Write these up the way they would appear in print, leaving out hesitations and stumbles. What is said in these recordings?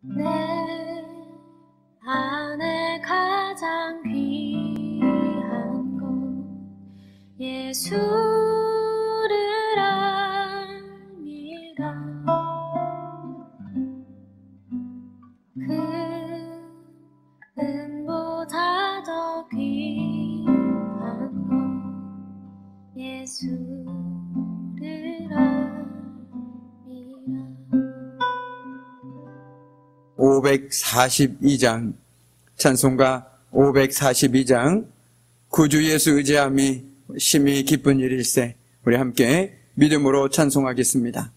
내 안에 가장 귀한 건 예수를 아니라 그 은보다 더 귀한 건 예수를 아니라. 542장 찬송가 542장 구주 예수 의지함이 심히 기쁜 일일세. 우리 함께 믿음으로 찬송하겠습니다.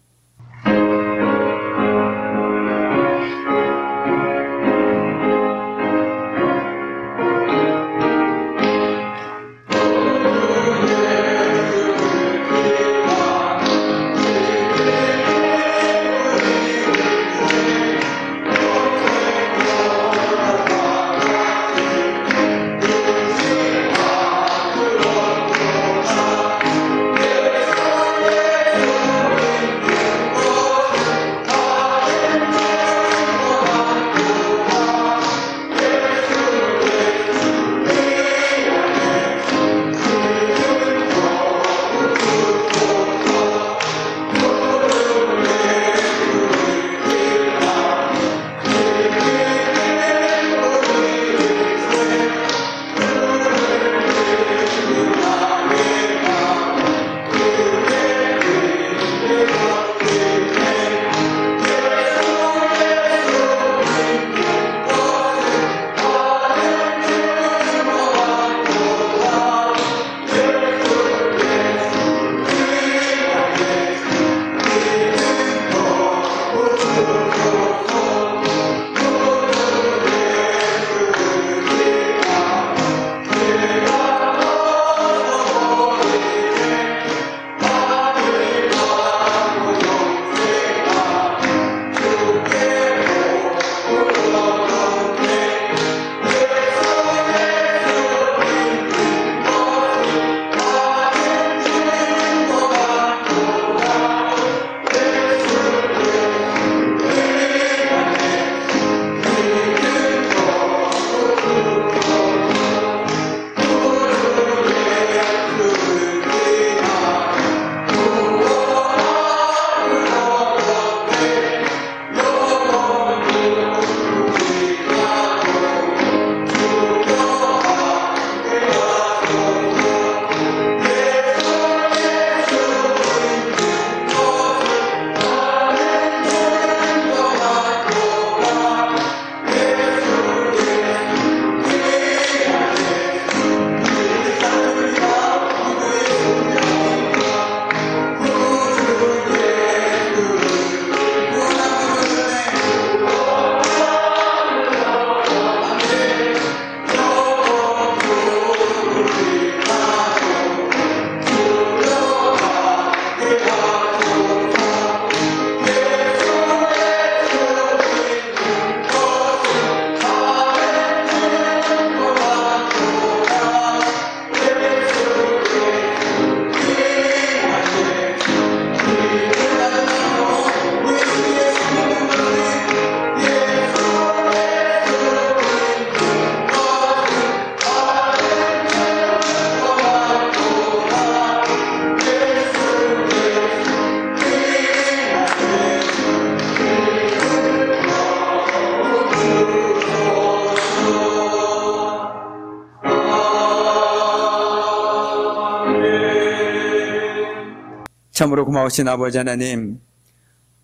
참으로 고마우신 아버지 하나님,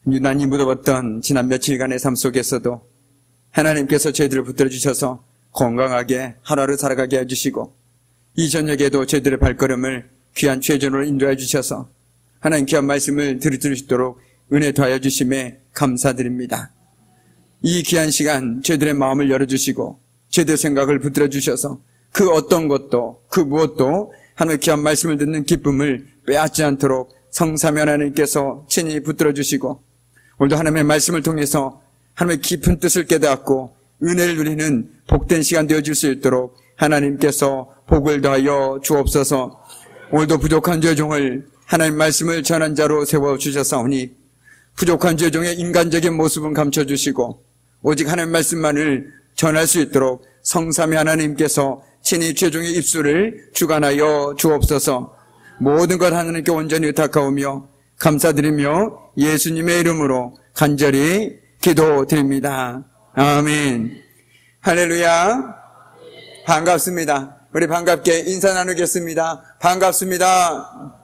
유난히 무더웠던 지난 며칠간의 삶 속에서도 하나님께서 저희들을 붙들어 주셔서 건강하게 하루하루 살아가게 해주시고, 이 저녁에도 저희들의 발걸음을 귀한 최전으로 인도해 주셔서 하나님 귀한 말씀을 들을 수 있도록 은혜 더하여 주심에 감사드립니다. 이 귀한 시간 저희들의 마음을 열어주시고 저희들의 생각을 붙들어 주셔서 그 어떤 것도 그 무엇도 하나님의 귀한 말씀을 듣는 기쁨을 빼앗지 않도록 성삼위 하나님께서 친히 붙들어 주시고, 오늘도 하나님의 말씀을 통해서 하나님의 깊은 뜻을 깨닫고 은혜를 누리는 복된 시간 되어줄 수 있도록 하나님께서 복을 더하여 주옵소서. 오늘도 부족한 죄종을 하나님 말씀을 전한 자로 세워주셨사오니 부족한 죄종의 인간적인 모습은 감춰주시고 오직 하나님의 말씀만을 전할 수 있도록 성삼위 하나님께서 친히 최종의 입술을 주관하여 주옵소서. 모든 것 하나님께 온전히 의탁하오며 감사드리며 예수님의 이름으로 간절히 기도드립니다. 아멘. 할렐루야. 반갑습니다. 우리 반갑게 인사 나누겠습니다. 반갑습니다.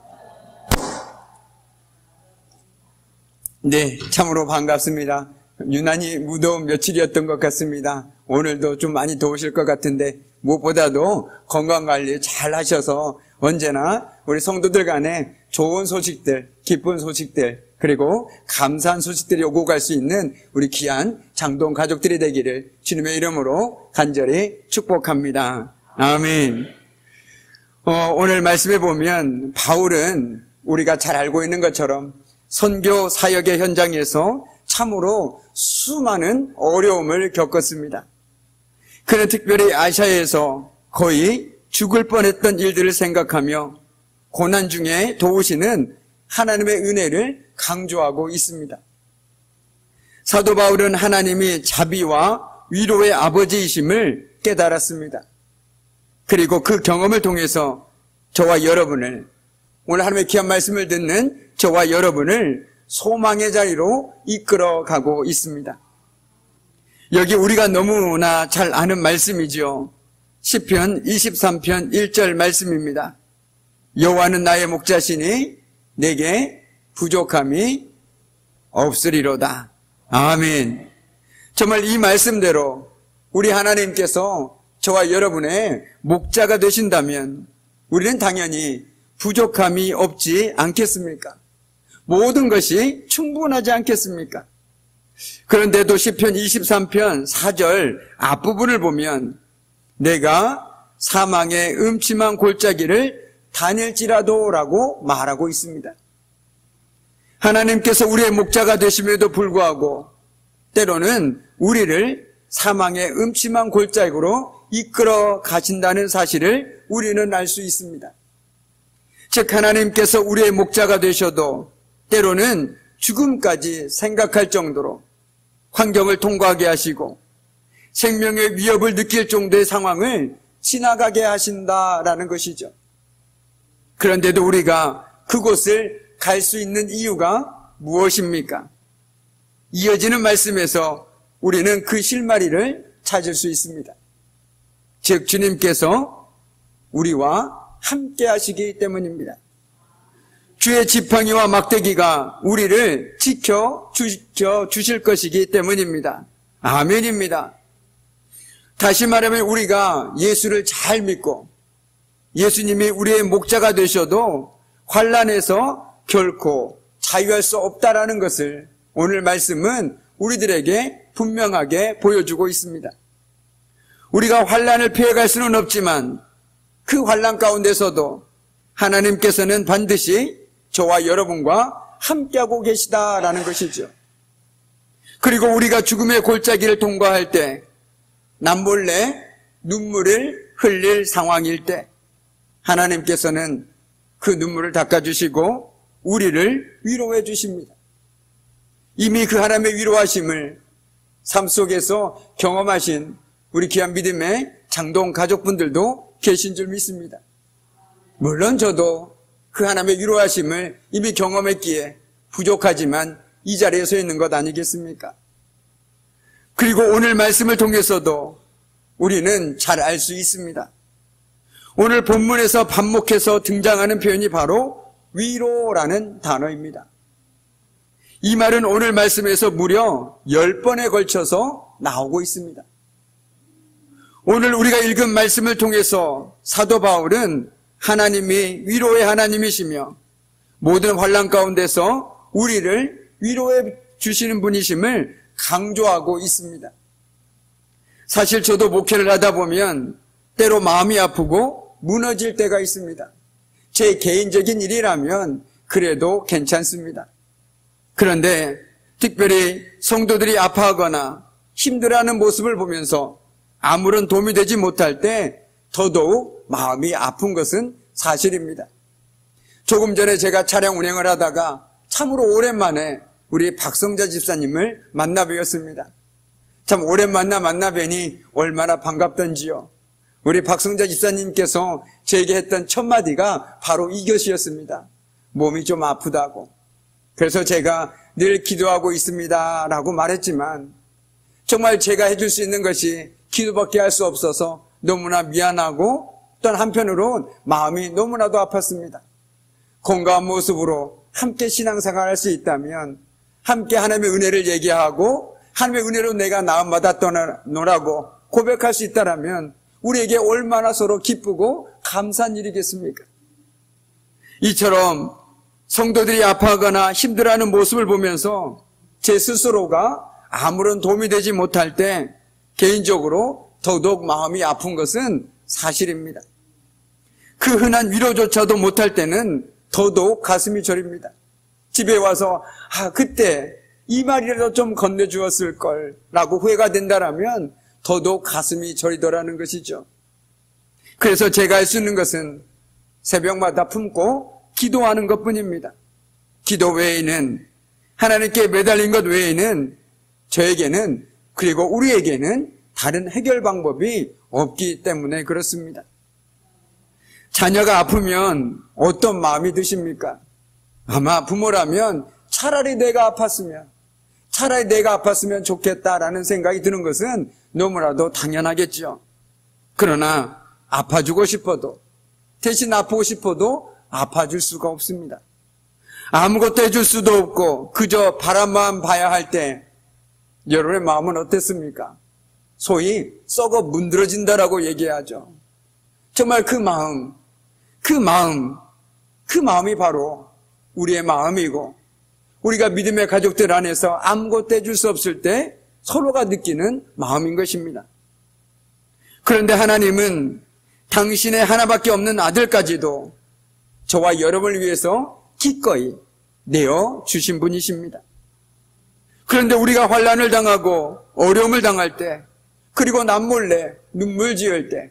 네, 참으로 반갑습니다. 유난히 무더운 며칠이었던 것 같습니다. 오늘도 좀 많이 더우실 것 같은데 무엇보다도 건강관리 잘 하셔서 언제나 우리 성도들 간에 좋은 소식들, 기쁜 소식들, 그리고 감사한 소식들이 오고 갈 수 있는 우리 귀한 장동 가족들이 되기를 주님의 이름으로 간절히 축복합니다. 아멘. 오늘 말씀에 보면 바울은 우리가 잘 알고 있는 것처럼 선교 사역의 현장에서 참으로 수많은 어려움을 겪었습니다. 그는 특별히 아시아에서 거의 죽을 뻔했던 일들을 생각하며 고난 중에 도우시는 하나님의 은혜를 강조하고 있습니다. 사도 바울은 하나님이 자비와 위로의 아버지이심을 깨달았습니다. 그리고 그 경험을 통해서 저와 여러분을, 오늘 하나님의 귀한 말씀을 듣는 저와 여러분을 소망의 자리로 이끌어가고 있습니다. 여기 우리가 너무나 잘 아는 말씀이죠. 시편 23편 1절 말씀입니다. 여호와는 나의 목자시니 내게 부족함이 없으리로다. 아멘. 정말 이 말씀대로 우리 하나님께서 저와 여러분의 목자가 되신다면 우리는 당연히 부족함이 없지 않겠습니까? 모든 것이 충분하지 않겠습니까? 그런데도 시편 23편 4절 앞부분을 보면 내가 사망의 음침한 골짜기를 다닐지라도 라고 말하고 있습니다. 하나님께서 우리의 목자가 되심에도 불구하고 때로는 우리를 사망의 음침한 골짜기로 이끌어 가신다는 사실을 우리는 알 수 있습니다. 즉 하나님께서 우리의 목자가 되셔도 때로는 죽음까지 생각할 정도로 환경을 통과하게 하시고 생명의 위협을 느낄 정도의 상황을 지나가게 하신다라는 것이죠. 그런데도 우리가 그곳을 갈 수 있는 이유가 무엇입니까? 이어지는 말씀에서 우리는 그 실마리를 찾을 수 있습니다. 즉 주님께서 우리와 함께 하시기 때문입니다. 주의 지팡이와 막대기가 우리를 지켜주실 것이기 때문입니다. 아멘입니다. 다시 말하면 우리가 예수를 잘 믿고 예수님이 우리의 목자가 되셔도 환난에서 결코 자유할 수 없다라는 것을 오늘 말씀은 우리들에게 분명하게 보여주고 있습니다. 우리가 환난을 피해갈 수는 없지만 그 환난 가운데서도 하나님께서는 반드시 저와 여러분과 함께하고 계시다라는 것이죠. 그리고 우리가 죽음의 골짜기를 통과할 때 남몰래 눈물을 흘릴 상황일 때 하나님께서는 그 눈물을 닦아주시고 우리를 위로해 주십니다. 이미 그 하나님의 위로하심을 삶 속에서 경험하신 우리 귀한 믿음의 장동 가족분들도 계신 줄 믿습니다. 물론 저도 그 하나님의 위로하심을 이미 경험했기에 부족하지만 이 자리에 서 있는 것 아니겠습니까? 그리고 오늘 말씀을 통해서도 우리는 잘 알 수 있습니다. 오늘 본문에서 반복해서 등장하는 표현이 바로 위로라는 단어입니다. 이 말은 오늘 말씀에서 무려 10번에 걸쳐서 나오고 있습니다. 오늘 우리가 읽은 말씀을 통해서 사도 바울은 하나님이 위로의 하나님이시며 모든 환난 가운데서 우리를 위로해 주시는 분이심을 강조하고 있습니다. 사실 저도 목회를 하다 보면 때로 마음이 아프고 무너질 때가 있습니다. 제 개인적인 일이라면 그래도 괜찮습니다. 그런데 특별히 성도들이 아파하거나 힘들어하는 모습을 보면서 아무런 도움이 되지 못할 때 더더욱 마음이 아픈 것은 사실입니다. 조금 전에 제가 차량 운행을 하다가 참으로 오랜만에 우리 박성자 집사님을 만나 뵈었습니다. 참 오랜만에 만나 뵈니 얼마나 반갑던지요. 우리 박성자 집사님께서 저에게 했던 첫 마디가 바로 이것이었습니다. 몸이 좀 아프다고. 그래서 제가 늘 기도하고 있습니다 라고 말했지만 정말 제가 해줄 수 있는 것이 기도밖에 할 수 없어서 너무나 미안하고 또 한편으로는 마음이 너무나도 아팠습니다. 건강한 모습으로 함께 신앙생활 할 수 있다면 함께 하나님의 은혜를 얘기하고 하나님의 은혜로 내가 나음 받았노라고 고백할 수 있다면 우리에게 얼마나 서로 기쁘고 감사한 일이겠습니까? 이처럼 성도들이 아파하거나 힘들어하는 모습을 보면서 제 스스로가 아무런 도움이 되지 못할 때 개인적으로 더더욱 마음이 아픈 것은 사실입니다. 그 흔한 위로조차도 못할 때는 더더욱 가슴이 저립니다. 집에 와서 그때 이 말이라도 좀 건네주었을 걸 라고 후회가 된다라면 더더욱 가슴이 저리더라는 것이죠. 그래서 제가 할 수 있는 것은 새벽마다 품고 기도하는 것뿐입니다. 기도 외에는 하나님께 매달린 것 외에는 저에게는 그리고 우리에게는 다른 해결 방법이 없기 때문에 그렇습니다. 자녀가 아프면 어떤 마음이 드십니까? 아마 부모라면 차라리 내가 아팠으면 좋겠다라는 생각이 드는 것은 너무나도 당연하겠죠. 그러나 아파주고 싶어도 대신 아프고 싶어도 아파줄 수가 없습니다. 아무것도 해줄 수도 없고 그저 바람만 봐야 할 때 여러분의 마음은 어땠습니까? 소위 썩어 문드러진다라고 얘기하죠. 정말 그 마음이 바로 우리의 마음이고 우리가 믿음의 가족들 안에서 아무것도 해줄 수 없을 때 서로가 느끼는 마음인 것입니다. 그런데 하나님은 당신의 하나밖에 없는 아들까지도 저와 여러분을 위해서 기꺼이 내어주신 분이십니다. 그런데 우리가 환난을 당하고 어려움을 당할 때 그리고 남몰래 눈물 지을 때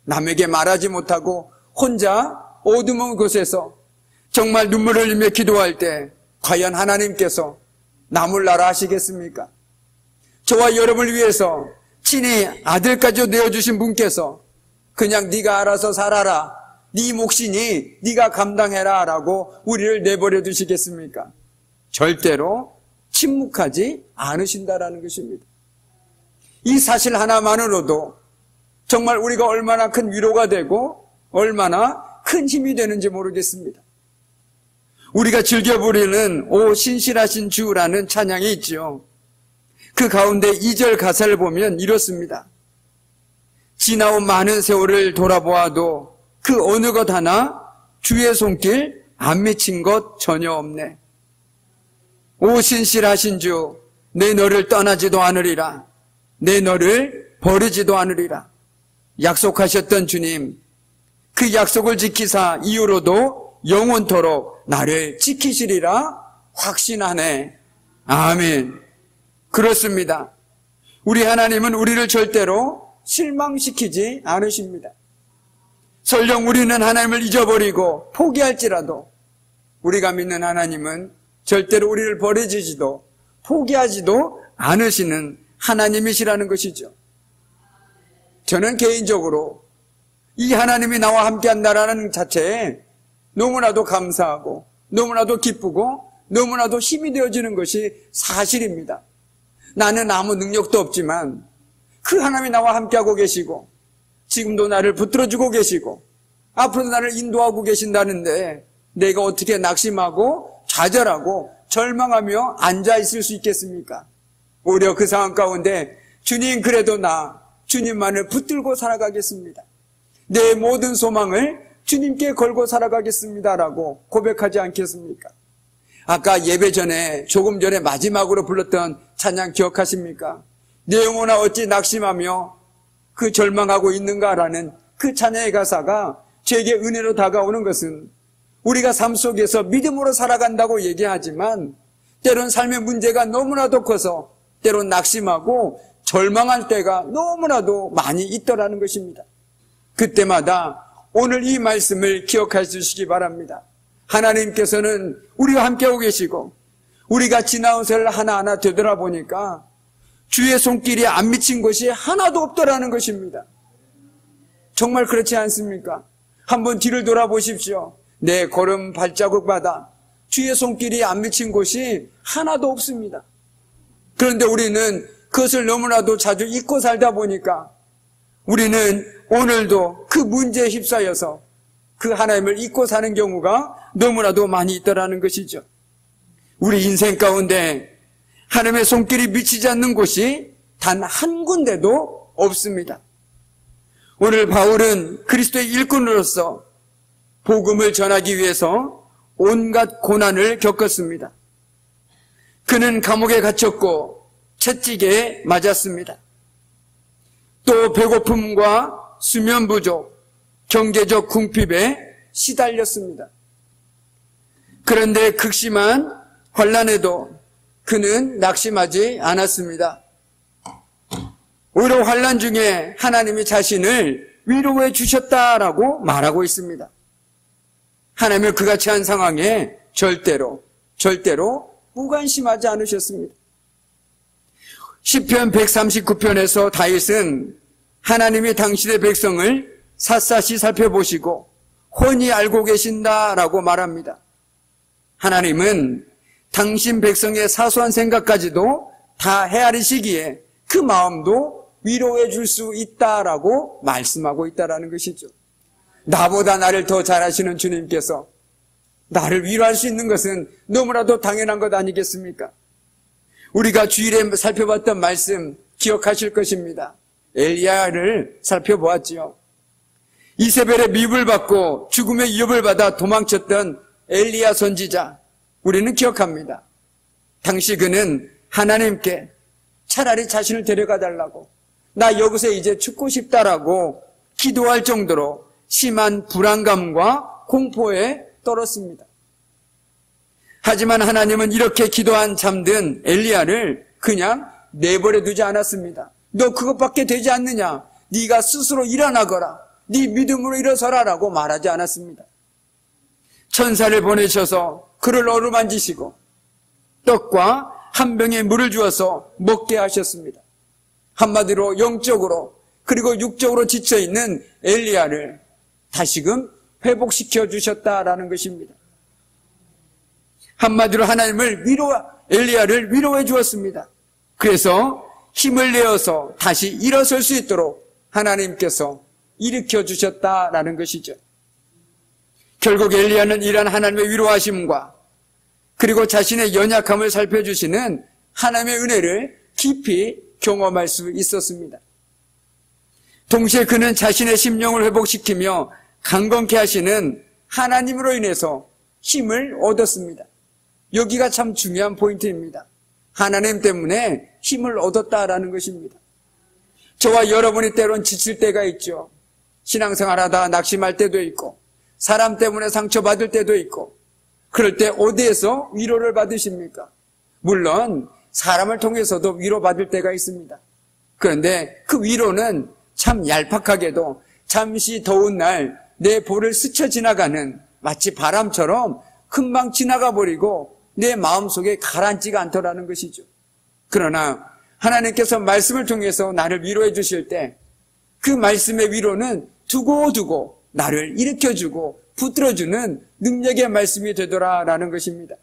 남에게 말하지 못하고 혼자 어두운 곳에서 정말 눈물을 흘리며 기도할 때 과연 하나님께서 나몰라라 하시겠습니까? 저와 여러분을 위해서 친히 아들까지 내어주신 분께서 그냥 네가 알아서 살아라, 네 몫이니 네가 감당해라 라고 우리를 내버려 두시겠습니까? 절대로 침묵하지 않으신다라는 것입니다. 이 사실 하나만으로도 정말 우리가 얼마나 큰 위로가 되고 얼마나 큰 힘이 되는지 모르겠습니다. 우리가 즐겨 부르는 오 신실하신 주라는 찬양이 있죠. 그 가운데 2절 가사를 보면 이렇습니다. 지나온 많은 세월을 돌아보아도 그 어느 것 하나 주의 손길 안 미친 것 전혀 없네. 오 신실하신 주, 내 너를 떠나지도 않으리라. 내 너를 버리지도 않으리라. 약속하셨던 주님, 그 약속을 지키사 이후로도 영원토록 나를 지키시리라 확신하네. 아멘. 그렇습니다. 우리 하나님은 우리를 절대로 실망시키지 않으십니다. 설령 우리는 하나님을 잊어버리고 포기할지라도 우리가 믿는 하나님은 절대로 우리를 버리지도 포기하지도 않으시는 하나님이시라는 것이죠. 저는 개인적으로 이 하나님이 나와 함께한다라는 자체에 너무나도 감사하고 너무나도 기쁘고 너무나도 힘이 되어지는 것이 사실입니다. 나는 아무 능력도 없지만 그 하나님이 나와 함께하고 계시고 지금도 나를 붙들어주고 계시고 앞으로도 나를 인도하고 계신다는데 내가 어떻게 낙심하고 좌절하고 절망하며 앉아있을 수 있겠습니까? 오히려 그 상황 가운데 주님 그래도 나 주님만을 붙들고 살아가겠습니다. 내 모든 소망을 주님께 걸고 살아가겠습니다라고 고백하지 않겠습니까? 아까 예배 전에 조금 전에 마지막으로 불렀던 찬양 기억하십니까? 내 영혼아 어찌 낙심하며 그 절망하고 있는가라는 그 찬양의 가사가 저에게 은혜로 다가오는 것은 우리가 삶 속에서 믿음으로 살아간다고 얘기하지만 때론 삶의 문제가 너무나도 커서 때론 낙심하고 절망할 때가 너무나도 많이 있더라는 것입니다. 그때마다 오늘 이 말씀을 기억해 주시기 바랍니다. 하나님께서는 우리와 함께하고 계시고 우리가 지나온 세월 하나하나 되돌아보니까 주의 손길이 안 미친 곳이 하나도 없더라는 것입니다. 정말 그렇지 않습니까? 한번 뒤를 돌아보십시오. 내 걸음 발자국마다 주의 손길이 안 미친 곳이 하나도 없습니다. 그런데 우리는 그것을 너무나도 자주 잊고 살다 보니까 우리는 오늘도 그 문제에 휩싸여서 그 하나님을 잊고 사는 경우가 너무나도 많이 있다라는 것이죠. 우리 인생 가운데 하나님의 손길이 미치지 않는 곳이 단 한 군데도 없습니다. 오늘 바울은 그리스도의 일꾼으로서 복음을 전하기 위해서 온갖 고난을 겪었습니다. 그는 감옥에 갇혔고 채찍에 맞았습니다. 또 배고픔과 수면 부족, 경제적 궁핍에 시달렸습니다. 그런데 극심한 환난에도 그는 낙심하지 않았습니다. 오히려 환난 중에 하나님이 자신을 위로해 주셨다라고 말하고 있습니다. 하나님을 그같이 한 상황에 절대로 무관심하지 않으셨습니다. 시편 139편에서 다윗은 하나님이 당신의 백성을 샅샅이 살펴보시고 훤히 알고 계신다라고 말합니다. 하나님은 당신 백성의 사소한 생각까지도 다 헤아리시기에 그 마음도 위로해 줄 수 있다라고 말씀하고 있다라는 것이죠. 나보다 나를 더 잘 아시는 주님께서 나를 위로할 수 있는 것은 너무나도 당연한 것 아니겠습니까? 우리가 주일에 살펴봤던 말씀 기억하실 것입니다. 엘리야를 살펴보았지요. 이세벨의 미움을 받고 죽음의 위협을 받아 도망쳤던 엘리야 선지자, 우리는 기억합니다. 당시 그는 하나님께 차라리 자신을 데려가 달라고, 나 여기서 이제 죽고 싶다라고 기도할 정도로 심한 불안감과 공포에 떨었습니다. 하지만 하나님은 이렇게 기도한 잠든 엘리야를 그냥 내버려 두지 않았습니다. 너 그것밖에 되지 않느냐? 네가 스스로 일어나거라. 네 믿음으로 일어서라라고 말하지 않았습니다. 천사를 보내셔서 그를 어루만지시고 떡과 한 병의 물을 주어서 먹게 하셨습니다. 한마디로 영적으로 그리고 육적으로 지쳐있는 엘리야를 다시금 회복시켜 주셨다라는 것입니다. 한마디로 엘리야를 위로해 주었습니다. 그래서 힘을 내어서 다시 일어설 수 있도록 하나님께서 일으켜 주셨다라는 것이죠. 결국 엘리야는 이러한 하나님의 위로하심과 그리고 자신의 연약함을 살펴주시는 하나님의 은혜를 깊이 경험할 수 있었습니다. 동시에 그는 자신의 심령을 회복시키며 강건케 하시는 하나님으로 인해서 힘을 얻었습니다. 여기가 참 중요한 포인트입니다. 하나님 때문에 힘을 얻었다라는 것입니다. 저와 여러분이 때론 지칠 때가 있죠. 신앙생활하다 낙심할 때도 있고 사람 때문에 상처받을 때도 있고, 그럴 때 어디에서 위로를 받으십니까? 물론 사람을 통해서도 위로받을 때가 있습니다. 그런데 그 위로는 참 얄팍하게도 잠시 더운 날 내 볼을 스쳐 지나가는 마치 바람처럼 금방 지나가 버리고 내 마음속에 가라앉지가 않더라는 것이죠. 그러나 하나님께서 말씀을 통해서 나를 위로해 주실 때 그 말씀의 위로는 두고두고 나를 일으켜주고 붙들어주는 능력의 말씀이 되더라라는 것입니다.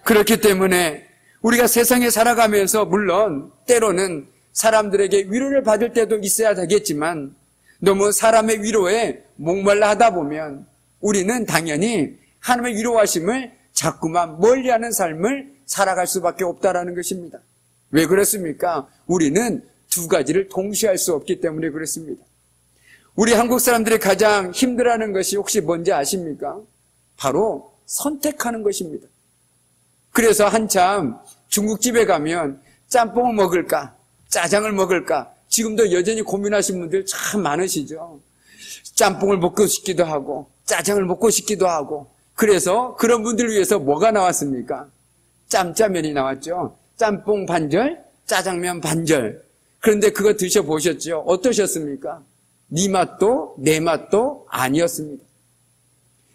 그렇기 때문에 우리가 세상에 살아가면서 물론 때로는 사람들에게 위로를 받을 때도 있어야 되겠지만 너무 사람의 위로에 목말라 하다 보면 우리는 당연히 하나님의 위로하심을 자꾸만 멀리하는 삶을 살아갈 수밖에 없다라는 것입니다. 왜 그렇습니까? 우리는 두 가지를 동시에 할 수 없기 때문에 그렇습니다. 우리 한국 사람들이 가장 힘들어하는 것이 혹시 뭔지 아십니까? 바로 선택하는 것입니다. 그래서 한참 중국집에 가면 짬뽕을 먹을까, 짜장을 먹을까, 지금도 여전히 고민하시는 분들 참 많으시죠. 짬뽕을 먹고 싶기도 하고 짜장을 먹고 싶기도 하고, 그래서 그런 분들을 위해서 뭐가 나왔습니까? 짬짜면이 나왔죠. 짬뽕 반절, 짜장면 반절. 그런데 그거 드셔보셨죠? 어떠셨습니까? 네 맛도 내 맛도 아니었습니다.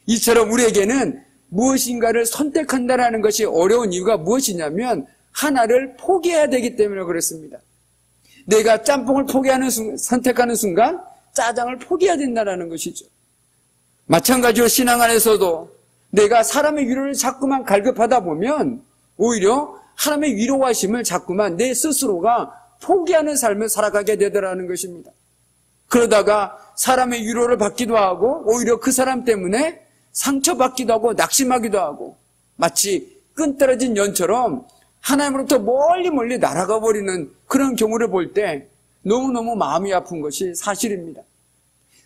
이처럼 우리에게는 무엇인가를 선택한다는 것이 어려운 이유가 무엇이냐면 하나를 포기해야 되기 때문에 그렇습니다. 내가 짬뽕을 선택하는 순간 짜장을 포기해야 된다는 것이죠. 마찬가지로 신앙 안에서도 내가 사람의 위로를 자꾸만 갈급하다 보면 오히려 하나님의 위로하심을 자꾸만 내 스스로가 포기하는 삶을 살아가게 되더라는 것입니다. 그러다가 사람의 위로를 받기도 하고 오히려 그 사람 때문에 상처받기도 하고 낙심하기도 하고 마치 끈 떨어진 연처럼 하나님으로부터 멀리 날아가 버리는 그런 경우를 볼 때 너무너무 마음이 아픈 것이 사실입니다.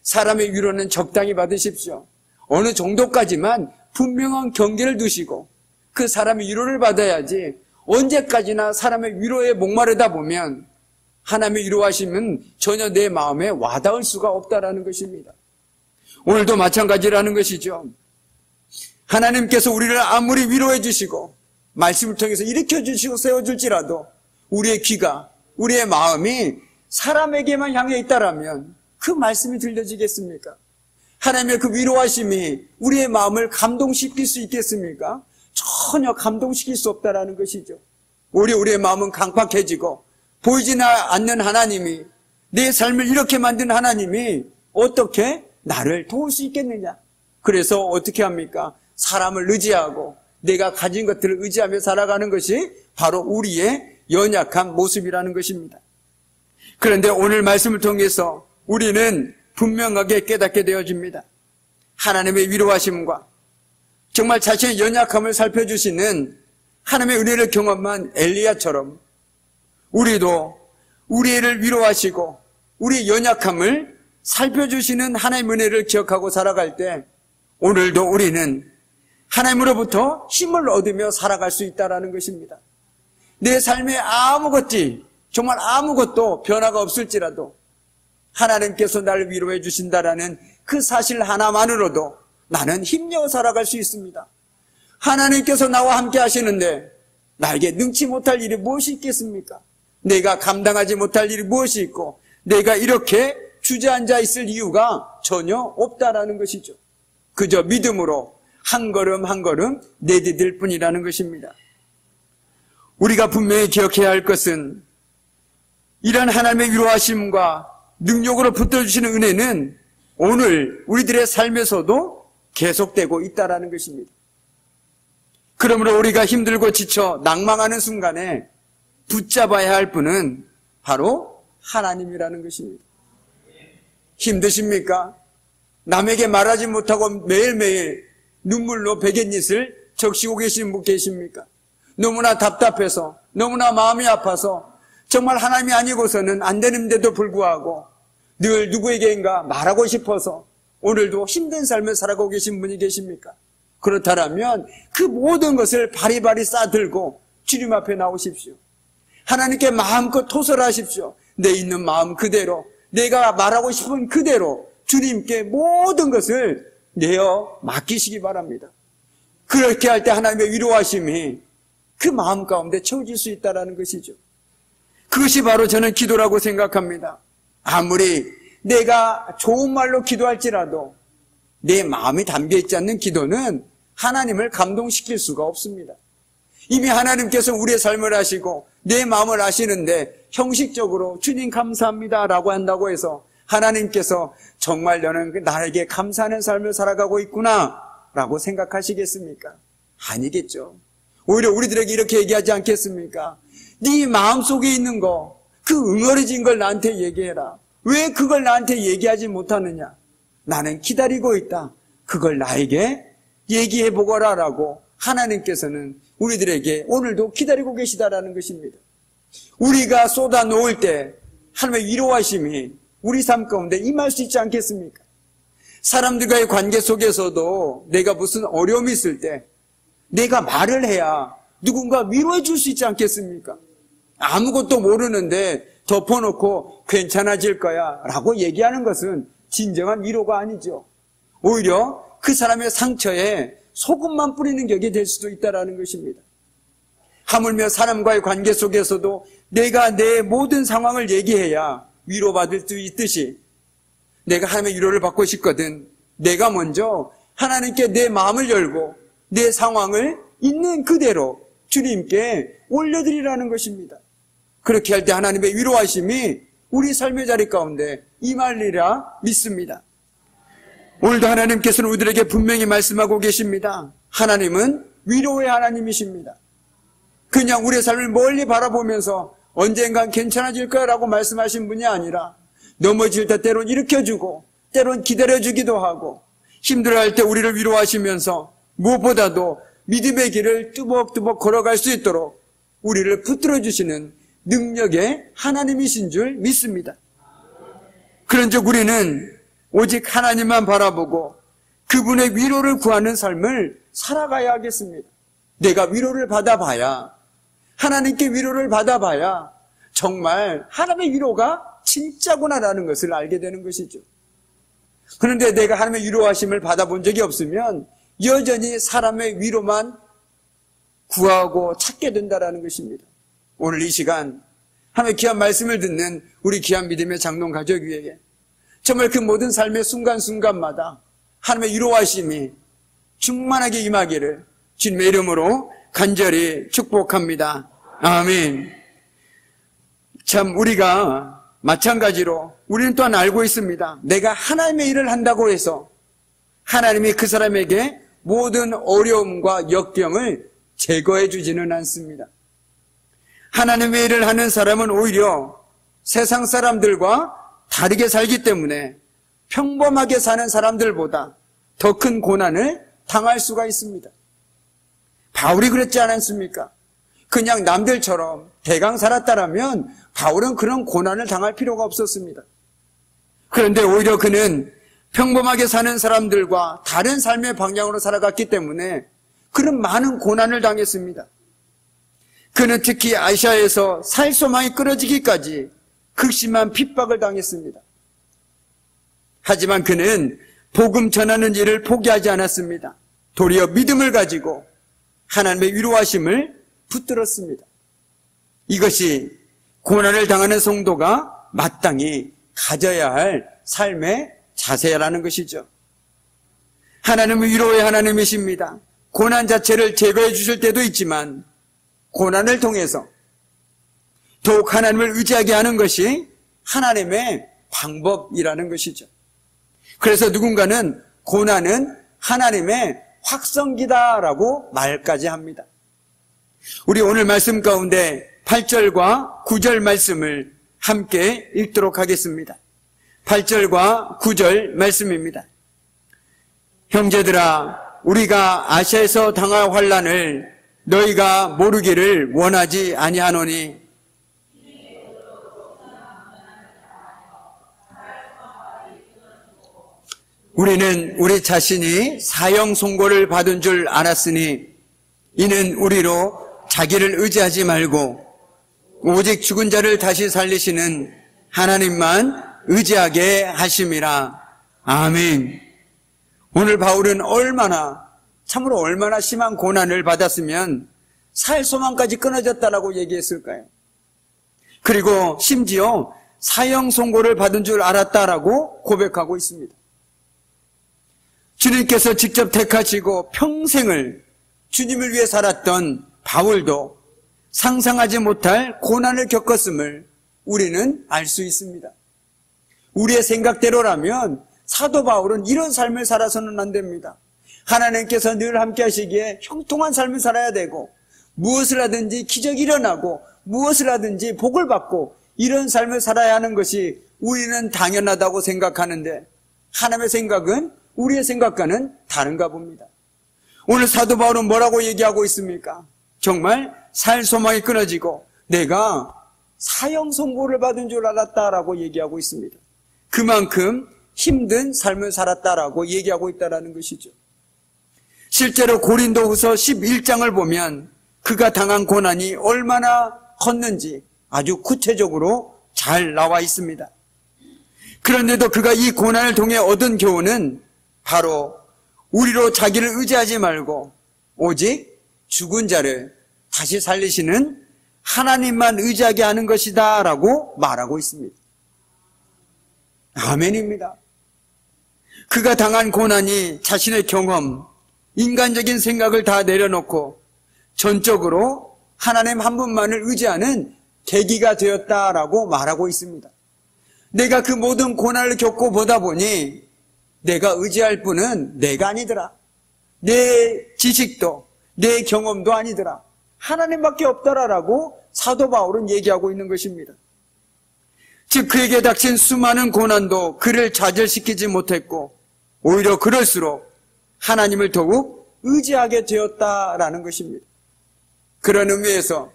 사람의 위로는 적당히 받으십시오. 어느 정도까지만 분명한 경계를 두시고 그 사람의 위로를 받아야지 언제까지나 사람의 위로에 목마르다 보면 하나님의 위로하심은 전혀 내 마음에 와닿을 수가 없다라는 것입니다. 오늘도 마찬가지라는 것이죠. 하나님께서 우리를 아무리 위로해 주시고 말씀을 통해서 일으켜 주시고 세워줄지라도 우리의 귀가, 우리의 마음이 사람에게만 향해 있다라면 그 말씀이 들려지겠습니까? 하나님의 그 위로하심이 우리의 마음을 감동시킬 수 있겠습니까? 전혀 감동시킬 수 없다라는 것이죠. 오히려 우리의 마음은 강팍해지고 보이지 않는 하나님이, 내 삶을 이렇게 만든 하나님이 어떻게 나를 도울 수 있겠느냐? 그래서 어떻게 합니까? 사람을 의지하고 내가 가진 것들을 의지하며 살아가는 것이 바로 우리의 연약한 모습이라는 것입니다. 그런데 오늘 말씀을 통해서 우리는 분명하게 깨닫게 되어집니다. 하나님의 위로하심과 정말 자신의 연약함을 살펴주시는 하나님의 은혜를 경험한 엘리야처럼 우리도 우리를 위로하시고 우리의 연약함을 살펴주시는 하나님의 은혜를 기억하고 살아갈 때 오늘도 우리는 하나님으로부터 힘을 얻으며 살아갈 수 있다는 것입니다. 내 삶에 정말 아무것도 변화가 없을지라도 하나님께서 나를 위로해 주신다라는 그 사실 하나만으로도 나는 힘내어 살아갈 수 있습니다. 하나님께서 나와 함께 하시는데 나에게 능치 못할 일이 무엇이 있겠습니까? 내가 감당하지 못할 일이 무엇이 있고 내가 이렇게 주저앉아 있을 이유가 전혀 없다라는 것이죠. 그저 믿음으로 한 걸음 한 걸음 내디딜 뿐이라는 것입니다. 우리가 분명히 기억해야 할 것은 이런 하나님의 위로하심과 능력으로 붙들어주시는 은혜는 오늘 우리들의 삶에서도 계속되고 있다는 것입니다. 그러므로 우리가 힘들고 지쳐 낭망하는 순간에 붙잡아야 할 분은 바로 하나님이라는 것입니다. 힘드십니까? 남에게 말하지 못하고 매일매일 눈물로 베갯잇을 적시고 계시는 분 계십니까? 너무나 답답해서 너무나 마음이 아파서 정말 하나님이 아니고서는 안 되는데도 불구하고 늘 누구에게인가 말하고 싶어서 오늘도 힘든 삶을 살아가고 계신 분이 계십니까? 그렇다면 그 모든 것을 바리바리 싸들고 주님 앞에 나오십시오. 하나님께 마음껏 토설하십시오. 내 있는 마음 그대로, 내가 말하고 싶은 그대로 주님께 모든 것을 내어 맡기시기 바랍니다. 그렇게 할 때 하나님의 위로하심이 그 마음 가운데 채워질 수 있다는 것이죠. 그것이 바로 저는 기도라고 생각합니다. 아무리 내가 좋은 말로 기도할지라도 내 마음이 담겨있지 않는 기도는 하나님을 감동시킬 수가 없습니다. 이미 하나님께서 우리의 삶을 아시고 내 마음을 아시는데 형식적으로 주님 감사합니다 라고 한다고 해서 하나님께서 정말 너는 나에게 감사하는 삶을 살아가고 있구나 라고 생각하시겠습니까? 아니겠죠. 오히려 우리들에게 이렇게 얘기하지 않겠습니까? 네 마음속에 있는 거, 그 응어리진 걸 나한테 얘기해라. 왜 그걸 나한테 얘기하지 못하느냐? 나는 기다리고 있다. 그걸 나에게 얘기해보거라 라고 하나님께서는 우리들에게 오늘도 기다리고 계시다라는 것입니다. 우리가 쏟아 놓을 때 하나님의 위로하심이 우리 삶 가운데 임할 수 있지 않겠습니까? 사람들과의 관계 속에서도 내가 무슨 어려움이 있을 때 내가 말을 해야 누군가 위로해 줄 수 있지 않겠습니까? 아무것도 모르는데 덮어놓고 괜찮아질 거야 라고 얘기하는 것은 진정한 위로가 아니죠. 오히려 그 사람의 상처에 소금만 뿌리는 격이 될 수도 있다는 것입니다. 하물며 사람과의 관계 속에서도 내가 내 모든 상황을 얘기해야 위로받을 수 있듯이 내가 하나님의 위로를 받고 싶거든 내가 먼저 하나님께 내 마음을 열고 내 상황을 있는 그대로 주님께 올려드리라는 것입니다. 그렇게 할 때 하나님의 위로하심이 우리 삶의 자리 가운데 임할리라 믿습니다. 오늘도 하나님께서는 우리들에게 분명히 말씀하고 계십니다. 하나님은 위로의 하나님이십니다. 그냥 우리의 삶을 멀리 바라보면서 언젠간 괜찮아질 거라고 말씀하신 분이 아니라 넘어질 때 때론 일으켜주고 때론 기다려주기도 하고 힘들어할 때 우리를 위로하시면서 무엇보다도 믿음의 길을 뚜벅뚜벅 걸어갈 수 있도록 우리를 붙들어주시는 능력의 하나님이신 줄 믿습니다. 그런즉 우리는 오직 하나님만 바라보고 그분의 위로를 구하는 삶을 살아가야 하겠습니다. 내가 위로를 받아봐야, 하나님께 위로를 받아봐야 정말 하나님의 위로가 진짜구나라는 것을 알게 되는 것이죠. 그런데 내가 하나님의 위로하심을 받아본 적이 없으면 여전히 사람의 위로만 구하고 찾게 된다는 것입니다. 오늘 이 시간 하나님의 귀한 말씀을 듣는 우리 귀한 믿음의 장로님 가족 위에 정말 그 모든 삶의 순간순간마다 하나님의 위로하심이 충만하게 임하기를 주님의 이름으로 간절히 축복합니다. 아멘. 참 우리가 마찬가지로 우리는 또한 알고 있습니다. 내가 하나님의 일을 한다고 해서 하나님이 그 사람에게 모든 어려움과 역경을 제거해 주지는 않습니다. 하나님의 일을 하는 사람은 오히려 세상 사람들과 다르게 살기 때문에 평범하게 사는 사람들보다 더 큰 고난을 당할 수가 있습니다. 바울이 그랬지 않았습니까? 그냥 남들처럼 대강 살았다라면 바울은 그런 고난을 당할 필요가 없었습니다. 그런데 오히려 그는 평범하게 사는 사람들과 다른 삶의 방향으로 살아갔기 때문에 그런 많은 고난을 당했습니다. 그는 특히 아시아에서 살소망이 끊어지기까지 극심한 핍박을 당했습니다. 하지만 그는 복음 전하는 일을 포기하지 않았습니다. 도리어 믿음을 가지고 하나님의 위로하심을 붙들었습니다. 이것이 고난을 당하는 성도가 마땅히 가져야 할 삶의 자세라는 것이죠. 하나님은 위로의 하나님이십니다. 고난 자체를 제거해 주실 때도 있지만 고난을 통해서 더욱 하나님을 의지하게 하는 것이 하나님의 방법이라는 것이죠. 그래서 누군가는 고난은 하나님의 확성기다라고 말까지 합니다. 우리 오늘 말씀 가운데 8절과 9절 말씀을 함께 읽도록 하겠습니다. 8절과 9절 말씀입니다. 형제들아, 우리가 아시아에서 당할 환난을 너희가 모르기를 원하지 아니하노니 우리는 우리 자신이 사형 선고를 받은 줄 알았으니 이는 우리로 자기를 의지하지 말고 오직 죽은 자를 다시 살리시는 하나님만 의지하게 하심이라. 아멘. 오늘 바울은 참으로 얼마나 심한 고난을 받았으면 살 소망까지 끊어졌다라고 얘기했을까요? 그리고 심지어 사형 선고를 받은 줄 알았다라고 고백하고 있습니다. 주님께서 직접 택하시고 평생을 주님을 위해 살았던 바울도 상상하지 못할 고난을 겪었음을 우리는 알 수 있습니다. 우리의 생각대로라면 사도 바울은 이런 삶을 살아서는 안 됩니다. 하나님께서 늘 함께 하시기에 형통한 삶을 살아야 되고 무엇을 하든지 기적이 일어나고 무엇을 하든지 복을 받고 이런 삶을 살아야 하는 것이 우리는 당연하다고 생각하는데 하나님의 생각은 우리의 생각과는 다른가 봅니다. 오늘 사도 바울은 뭐라고 얘기하고 있습니까? 정말 살 소망이 끊어지고 내가 사형 선고를 받은 줄 알았다라고 얘기하고 있습니다. 그만큼 힘든 삶을 살았다라고 얘기하고 있다는 것이죠. 실제로 고린도후서 11장을 보면 그가 당한 고난이 얼마나 컸는지 아주 구체적으로 잘 나와 있습니다. 그런데도 그가 이 고난을 통해 얻은 교훈은 바로 우리로 자기를 의지하지 말고 오직 죽은 자를 다시 살리시는 하나님만 의지하게 하는 것이다 라고 말하고 있습니다. 아멘입니다. 그가 당한 고난이 자신의 경험, 인간적인 생각을 다 내려놓고 전적으로 하나님 한 분만을 의지하는 계기가 되었다라고 말하고 있습니다. 내가 그 모든 고난을 겪고 보다 보니 내가 의지할 분은 내가 아니더라. 내 지식도 내 경험도 아니더라. 하나님밖에 없더라라고 사도 바울은 얘기하고 있는 것입니다. 즉 그에게 닥친 수많은 고난도 그를 좌절시키지 못했고 오히려 그럴수록 하나님을 더욱 의지하게 되었다라는 것입니다. 그런 의미에서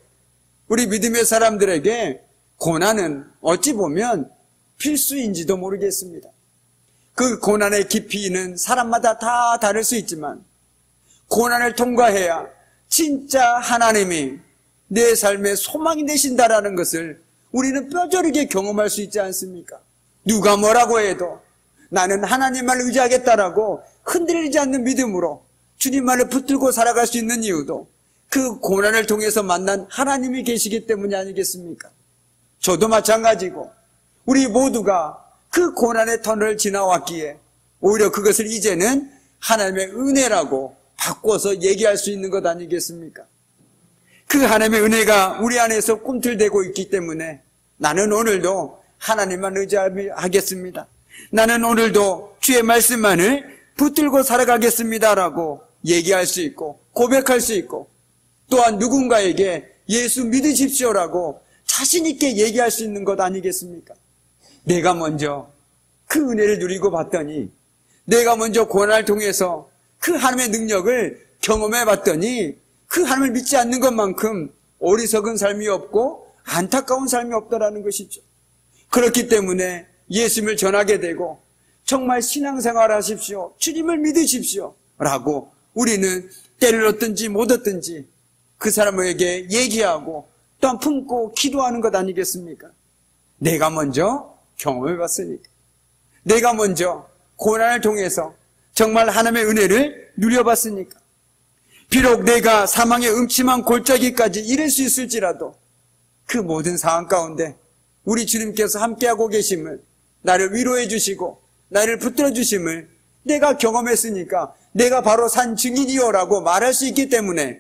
우리 믿음의 사람들에게 고난은 어찌 보면 필수인지도 모르겠습니다. 그 고난의 깊이는 사람마다 다 다를 수 있지만 고난을 통과해야 진짜 하나님이 내 삶의 소망이 되신다라는 것을 우리는 뼈저리게 경험할 수 있지 않습니까? 누가 뭐라고 해도 나는 하나님만 의지하겠다라고 흔들리지 않는 믿음으로 주님만을 붙들고 살아갈 수 있는 이유도 그 고난을 통해서 만난 하나님이 계시기 때문이 아니겠습니까? 저도 마찬가지고 우리 모두가 그 고난의 터널을 지나왔기에 오히려 그것을 이제는 하나님의 은혜라고 바꿔서 얘기할 수 있는 것 아니겠습니까? 그 하나님의 은혜가 우리 안에서 꿈틀대고 있기 때문에 나는 오늘도 하나님만 의지하겠습니다. 나는 오늘도 주의 말씀만을 붙들고 살아가겠습니다라고 얘기할 수 있고 고백할 수 있고 또한 누군가에게 예수 믿으십시오라고 자신 있게 얘기할 수 있는 것 아니겠습니까? 내가 먼저 그 은혜를 누리고 봤더니 내가 먼저 고난을 통해서 그 하나님의 능력을 경험해 봤더니 그 하나님을 믿지 않는 것만큼 어리석은 삶이 없고 안타까운 삶이 없다라는 것이죠. 그렇기 때문에 예수님을 전하게 되고 정말 신앙생활 하십시오. 주님을 믿으십시오. 라고 우리는 때를 얻든지 못 얻든지 그 사람에게 얘기하고 또한 품고 기도하는 것 아니겠습니까? 내가 먼저 경험해 봤으니까. 내가 먼저 고난을 통해서 정말 하나님의 은혜를 누려봤으니까. 비록 내가 사망의 음침한 골짜기까지 이를 수 있을지라도 그 모든 상황 가운데 우리 주님께서 함께하고 계심을, 나를 위로해 주시고 나를 붙들어 주심을 내가 경험했으니까 내가 바로 산 증인이요라고 말할 수 있기 때문에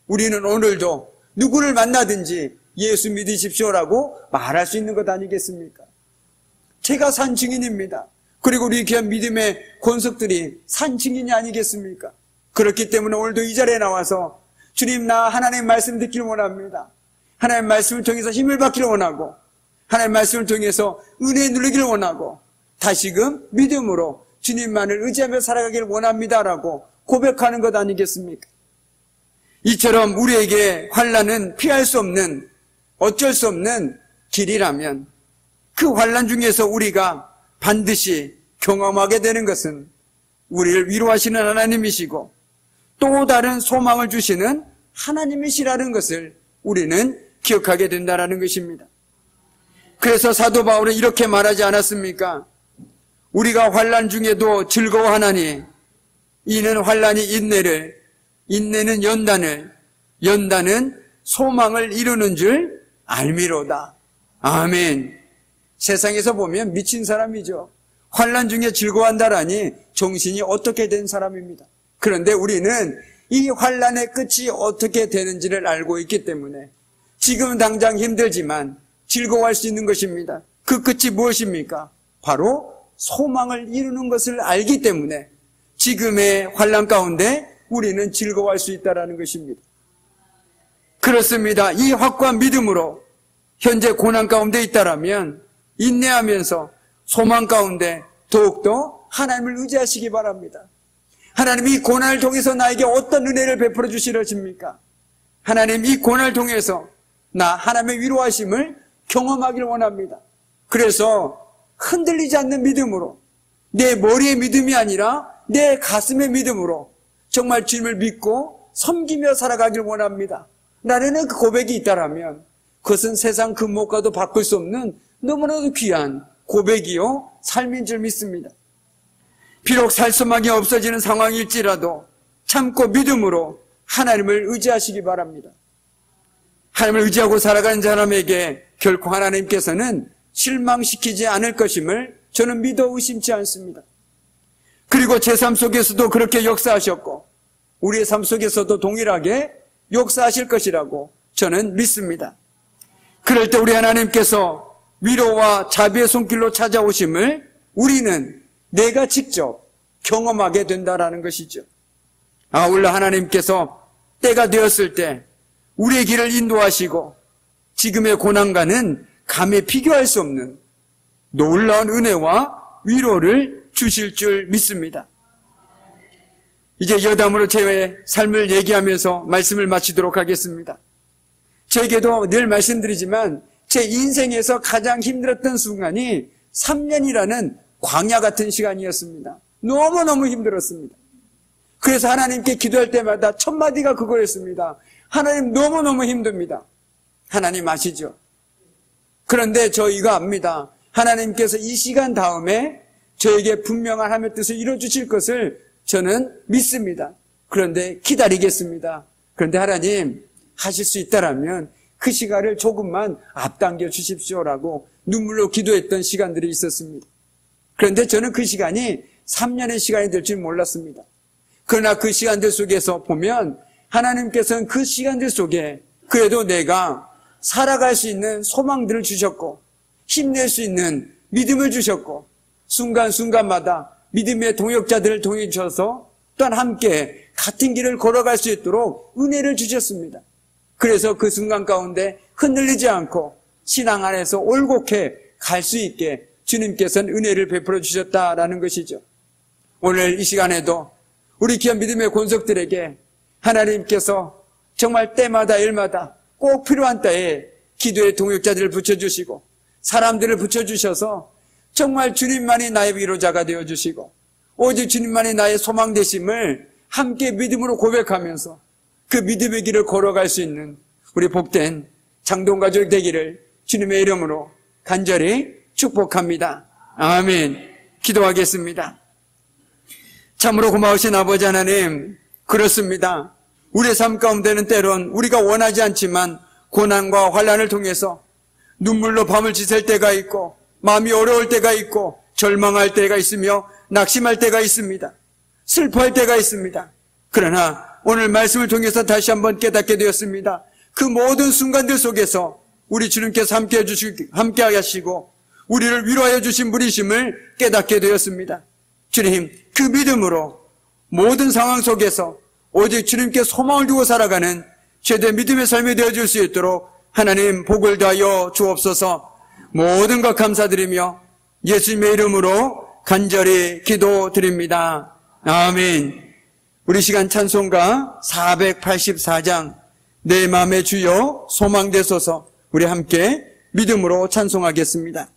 우리는 오늘도 누구를 만나든지 예수 믿으십시오라고 말할 수 있는 것 아니겠습니까? 제가 산 증인입니다. 그리고 우리 귀한 믿음의 권속들이 산 증인이 아니겠습니까? 그렇기 때문에 오늘도 이 자리에 나와서 주님, 나 하나님의 말씀 듣기를 원합니다. 하나님의 말씀을 통해서 힘을 받기를 원하고 하나님의 말씀을 통해서 은혜 누리기를 원하고 다시금 믿음으로 주님만을 의지하며 살아가기를 원합니다라고 고백하는 것 아니겠습니까? 이처럼 우리에게 환난은 피할 수 없는 어쩔 수 없는 길이라면 그 환난 중에서 우리가 반드시 경험하게 되는 것은 우리를 위로하시는 하나님이시고 또 다른 소망을 주시는 하나님이시라는 것을 우리는 기억하게 된다는 것입니다. 그래서 사도 바울은 이렇게 말하지 않았습니까? 우리가 환난 중에도 즐거워하나니 이는 환난이 인내를, 인내는 연단을, 연단은 소망을 이루는 줄 알미로다. 아멘. 세상에서 보면 미친 사람이죠. 환난 중에 즐거워한다라니 정신이 어떻게 된 사람입니다. 그런데 우리는 이 환난의 끝이 어떻게 되는지를 알고 있기 때문에 지금 당장 힘들지만 즐거워할 수 있는 것입니다. 그 끝이 무엇입니까? 바로 소망을 이루는 것을 알기 때문에 지금의 환난 가운데 우리는 즐거워할 수 있다는 것입니다. 그렇습니다. 이 확고한 믿음으로 현재 고난 가운데 있다라면 인내하면서 소망 가운데 더욱더 하나님을 의지하시기 바랍니다. 하나님 이 고난을 통해서 나에게 어떤 은혜를 베풀어 주시려십니까? 하나님 이 고난을 통해서 나 하나님의 위로하심을 경험하기를 원합니다. 그래서 흔들리지 않는 믿음으로 내 머리의 믿음이 아니라 내 가슴의 믿음으로 정말 주님을 믿고 섬기며 살아가기를 원합니다. 나에게는 그 고백이 있다라면 그것은 세상 금목과도 바꿀 수 없는 너무나도 귀한 고백이요 삶인 줄 믿습니다. 비록 살소망이 없어지는 상황일지라도 참고 믿음으로 하나님을 의지하시기 바랍니다. 하나님을 의지하고 살아가는 사람에게 결코 하나님께서는 실망시키지 않을 것임을 저는 믿어 의심치 않습니다. 그리고 제 삶 속에서도 그렇게 역사하셨고 우리의 삶 속에서도 동일하게 역사하실 것이라고 저는 믿습니다. 그럴 때 우리 하나님께서 위로와 자비의 손길로 찾아오심을 우리는 내가 직접 경험하게 된다라는 것이죠. 아울러 하나님께서 때가 되었을 때 우리의 길을 인도하시고 지금의 고난과는 감히 비교할 수 없는 놀라운 은혜와 위로를 주실 줄 믿습니다. 이제 여담으로 제 삶을 얘기하면서 말씀을 마치도록 하겠습니다. 저에게도 늘 말씀드리지만 제 인생에서 가장 힘들었던 순간이 3년이라는 광야 같은 시간이었습니다. 너무너무 힘들었습니다. 그래서 하나님께 기도할 때마다 첫 마디가 그거였습니다. 하나님 너무너무 힘듭니다. 하나님 아시죠? 그런데 저 이거 압니다. 하나님께서 이 시간 다음에 저에게 분명한 하나님의 뜻을 이루어주실 것을 저는 믿습니다. 그런데 기다리겠습니다. 그런데 하나님 하실 수 있다라면 그 시간을 조금만 앞당겨 주십시오라고 눈물로 기도했던 시간들이 있었습니다. 그런데 저는 그 시간이 3년의 시간이 될 줄 몰랐습니다. 그러나 그 시간들 속에서 보면 하나님께서는 그 시간들 속에 그래도 내가 살아갈 수 있는 소망들을 주셨고 힘낼 수 있는 믿음을 주셨고 순간순간마다 믿음의 동역자들을 통해 주셔서 또한 함께 같은 길을 걸어갈 수 있도록 은혜를 주셨습니다. 그래서 그 순간 가운데 흔들리지 않고 신앙 안에서 올곧게 갈 수 있게 주님께서는 은혜를 베풀어 주셨다라는 것이죠. 오늘 이 시간에도 우리 귀한 믿음의 권속들에게 하나님께서 정말 때마다 일마다 꼭 필요한 때에 기도의 동역자들을 붙여주시고 사람들을 붙여주셔서 정말 주님만이 나의 위로자가 되어주시고 오직 주님만이 나의 소망 되심을 함께 믿음으로 고백하면서 그 믿음의 길을 걸어갈 수 있는 우리 복된 장동가족 되기를 주님의 이름으로 간절히 축복합니다. 아멘. 기도하겠습니다. 참으로 고마우신 아버지 하나님, 그렇습니다. 우리의 삶 가운데는 때론 우리가 원하지 않지만 고난과 환난을 통해서 눈물로 밤을 지샐 때가 있고 마음이 어려울 때가 있고 절망할 때가 있으며 낙심할 때가 있습니다. 슬퍼할 때가 있습니다. 그러나 오늘 말씀을 통해서 다시 한번 깨닫게 되었습니다. 그 모든 순간들 속에서 우리 주님께서 함께 하시고 우리를 위로하여 주신 분이심을 깨닫게 되었습니다. 주님, 그 믿음으로 모든 상황 속에서 오직 주님께 소망을 두고 살아가는 최대 믿음의 삶이 되어줄 수 있도록 하나님 복을 다하여 주옵소서. 모든 것 감사드리며 예수님의 이름으로 간절히 기도드립니다. 아멘. 우리 시간 찬송가 484장 내 마음의 주여 소망되소서, 우리 함께 믿음으로 찬송하겠습니다.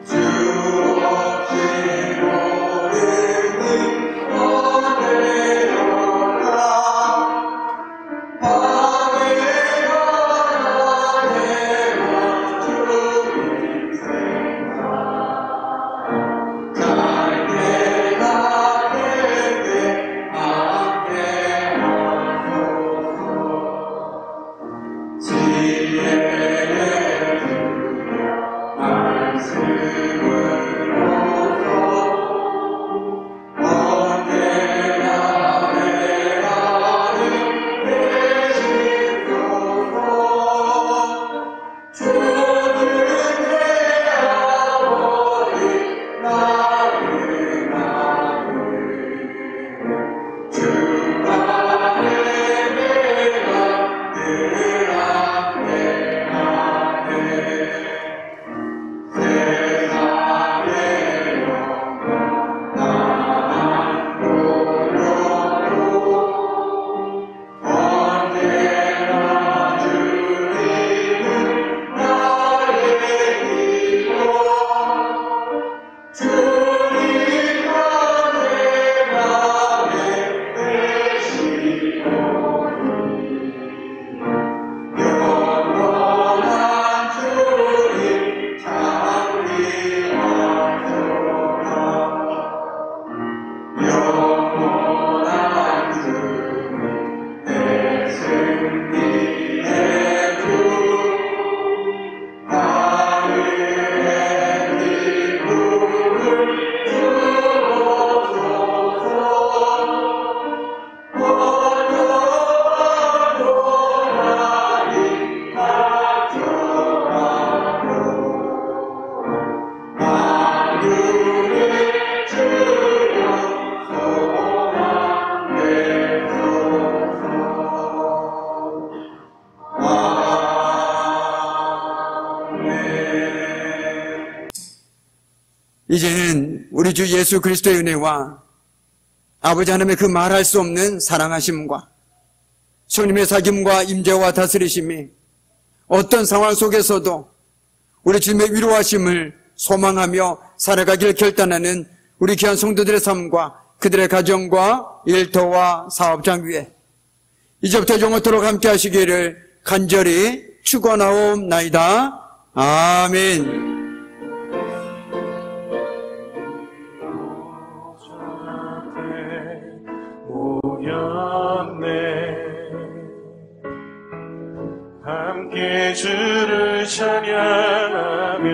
주 없이 모르는 이제는 우리 주 예수 그리스도의 은혜와 아버지 하나님의 그 말할 수 없는 사랑하심과 주님의 사귐과 임재와 다스리심이 어떤 상황 속에서도 우리 주님의 위로하심을 소망하며 살아가길 결단하는 우리 귀한 성도들의 삶과 그들의 가정과 일터와 사업장 위에 이제부터 영원토록 함께 하시기를 간절히 축원하옵나이다. 아멘. 함께 주를 찬양하며